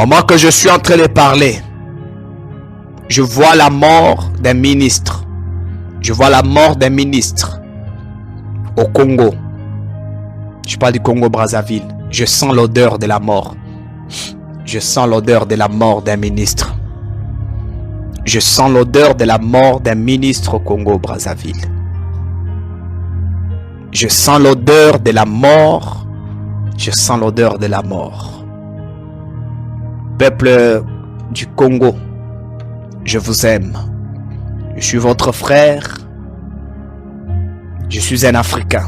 Au moment que je suis en train de parler, je vois la mort d'un ministre. Je vois la mort d'un ministre au Congo. Je parle du Congo-Brazzaville. Je sens l'odeur de la mort. Je sens l'odeur de la mort d'un ministre. Je sens l'odeur de la mort d'un ministre au Congo-Brazzaville. Je sens l'odeur de la mort. Je sens l'odeur de la mort. Peuple du Congo, je vous aime. Je suis votre frère. Je suis un Africain.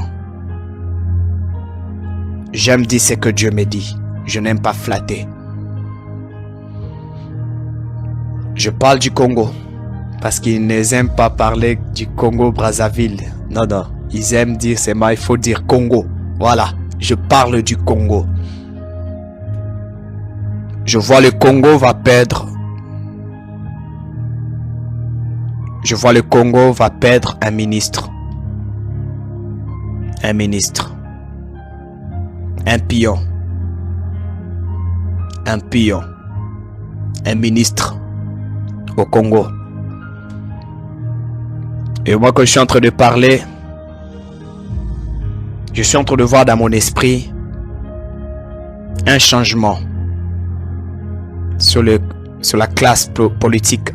J'aime dire ce que Dieu me dit. Je n'aime pas flatter. Je parle du Congo parce qu'ils n'aiment pas parler du Congo-Brazzaville. Non, non. Ils aiment dire, c'est moi, il faut dire Congo. Voilà. Je parle du Congo. Je vois le Congo va perdre. Je vois le Congo va perdre un ministre. Un ministre. Un pion. Un pion. Un ministre au Congo. Et moi, quand je suis en train de parler, je suis en train de voir dans mon esprit un changement sur la classe politique.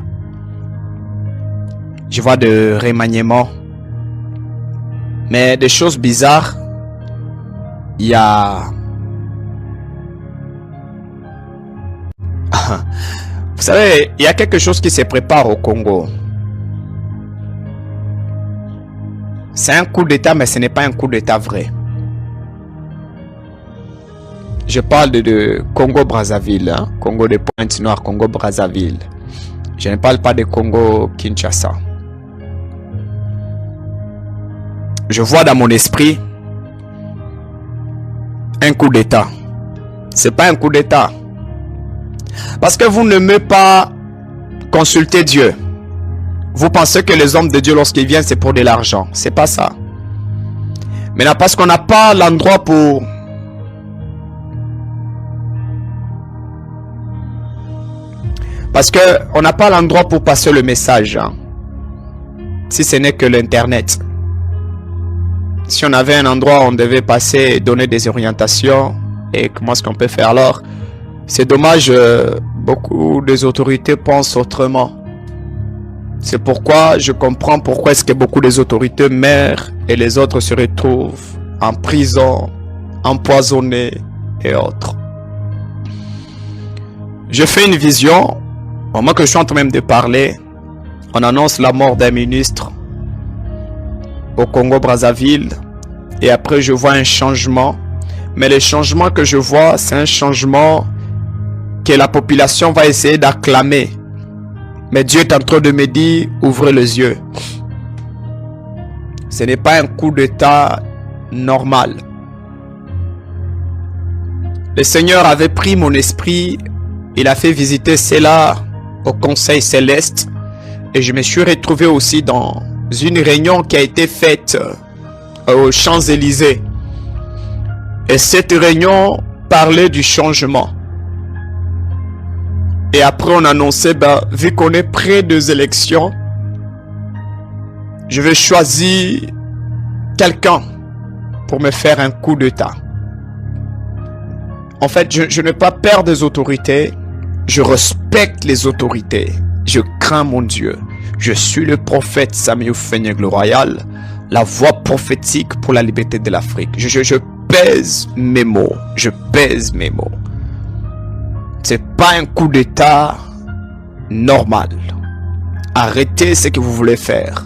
Je vois de remaniements, mais des choses bizarres. Il y a... Vous savez, il y a quelque chose qui se prépare au Congo. C'est un coup d'État, mais ce n'est pas un coup d'État vrai. Je parle de Congo-Brazzaville, hein? Congo de Pointe-Noire, Congo-Brazzaville. Je ne parle pas de Congo-Kinshasa. Je vois dans mon esprit un coup d'État. C'est pas un coup d'État. Parce que vous n'aimez pas consulter Dieu. Vous pensez que les hommes de Dieu, lorsqu'ils viennent, c'est pour de l'argent. C'est pas ça. Maintenant, parce qu'on n'a pas l'endroit pour... Parce qu'on n'a pas l'endroit pour passer le message. Hein. Si ce n'est que l'Internet. Si on avait un endroit où on devait passer et donner des orientations, et comment est-ce qu'on peut faire alors? C'est dommage, beaucoup des autorités pensent autrement. C'est pourquoi je comprends pourquoi est-ce que beaucoup des autorités meurent et les autres se retrouvent en prison, empoisonnés et autres. Je fais une vision, au moment que je suis en train même de parler, on annonce la mort d'un ministre au Congo-Brazzaville et après je vois un changement. Mais le changement que je vois, c'est un changement que la population va essayer d'acclamer. Mais Dieu est en train de me dire, ouvrez les yeux. Ce n'est pas un coup d'État normal. Le Seigneur avait pris mon esprit, il a fait visiter cela au Conseil Céleste. Et je me suis retrouvé aussi dans une réunion qui a été faite aux Champs-Élysées. Et cette réunion parlait du changement. Et après on annonçait, vu qu'on est près des élections, je vais choisir quelqu'un pour me faire un coup d'État. En fait, je n'ai pas peur des autorités, je respecte les autorités, je crains mon Dieu. Je suis le prophète Samuel Fenyeglo Royal, la voix prophétique pour la liberté de l'Afrique. Je pèse mes mots, je pèse mes mots. C'est pas un coup d'État normal. Arrêtez ce que vous voulez faire.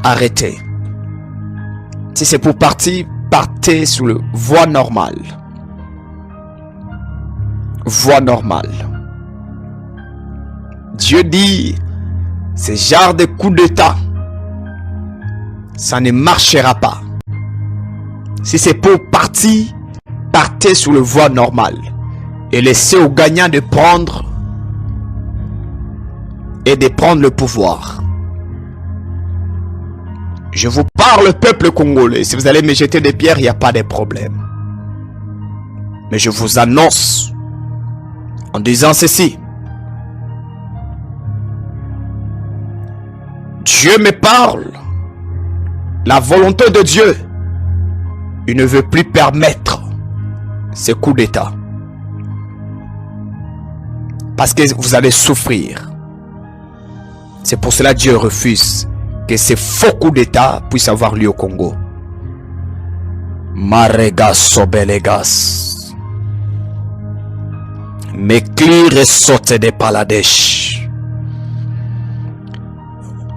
Arrêtez. Si c'est pour partir, partez sur le voie normale. Voie normale. Dieu dit, ce genre de coup d'État, ça ne marchera pas. Si c'est pour partir, partez sur le voie normale. Et laissez aux gagnants de prendre le pouvoir. Je vous parle, peuple congolais. Si vous allez me jeter des pierres, il n'y a pas de problème. Mais je vous annonce en disant ceci. Dieu me parle. La volonté de Dieu. Il ne veut plus permettre ces coups d'État. Parce que vous allez souffrir. C'est pour cela que Dieu refuse que ces faux coups d'État puissent avoir lieu au Congo. Maregas sobelegas. Mekli ressorte de Paladesh.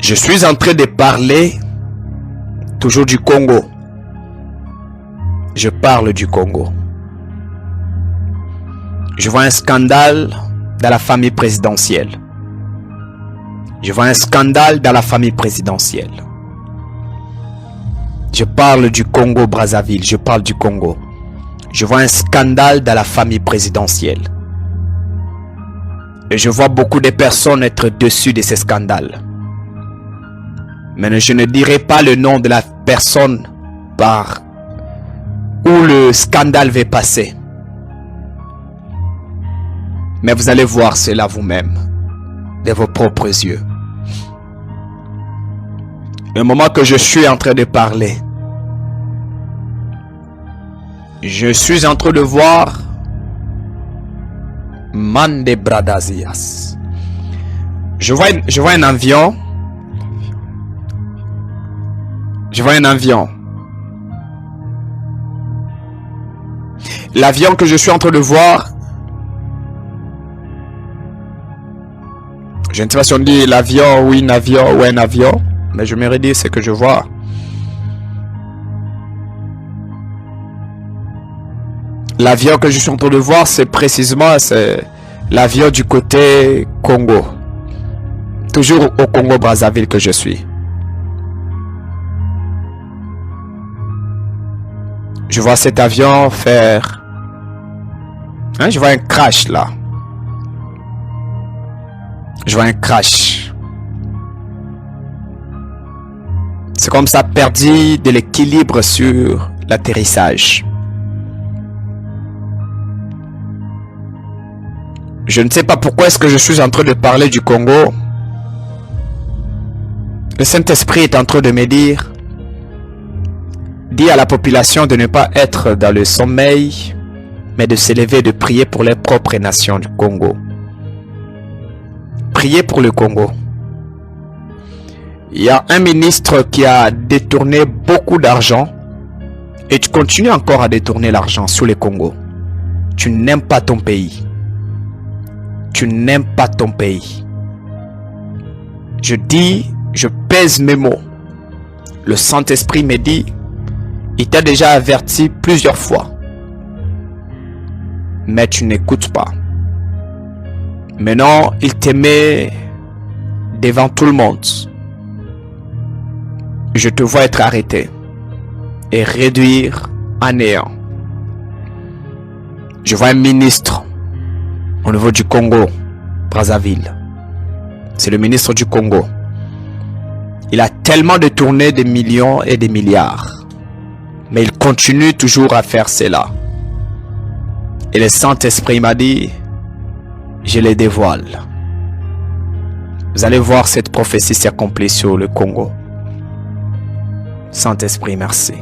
Je suis en train de parler toujours du Congo. Je parle du Congo. Je vois un scandale dans la famille présidentielle. Je vois un scandale dans la famille présidentielle. Je parle du Congo-Brazzaville. Je parle du Congo. Je vois un scandale dans la famille présidentielle. Et je vois beaucoup de personnes être dessus de ces scandales. Mais je ne dirai pas le nom de la personne par où le scandale va passer. Mais vous allez voir cela vous-même, de vos propres yeux. Le moment que je suis en train de parler, je suis en train de voir Mande Bradazias. Je vois un avion. Je vois un avion. L'avion que je suis en train de voir, je ne sais pas si on dit l'avion ou un avion, mais je me dire ce que je vois. L'avion que je suis en train de voir, c'est précisément l'avion du côté Congo. Toujours au Congo-Brazzaville que je suis. Je vois cet avion faire... je vois un crash là. Je vois un crash. C'est comme ça perdu de l'équilibre sur l'atterrissage. Je ne sais pas pourquoi est-ce que je suis en train de parler du Congo. Le Saint-Esprit est en train de me dire, dis à la population de ne pas être dans le sommeil, mais de s'élever et de prier pour les propres nations du Congo. Priez pour le Congo. Il y a un ministre qui a détourné beaucoup d'argent et tu continues encore à détourner l'argent sur le Congo. Tu n'aimes pas ton pays. Tu n'aimes pas ton pays. Je dis, je pèse mes mots. Le Saint-Esprit me dit, il t'a déjà averti plusieurs fois. Mais tu n'écoutes pas. Maintenant, il te met devant tout le monde. Je te vois être arrêté et réduire à néant. Je vois un ministre au niveau du Congo, Brazzaville. C'est le ministre du Congo. Il a tellement détourné des millions et des milliards. Mais il continue toujours à faire cela. Et le Saint-Esprit m'a dit, je les dévoile. Vous allez voir cette prophétie s'accomplir sur le Congo. Saint-Esprit, merci.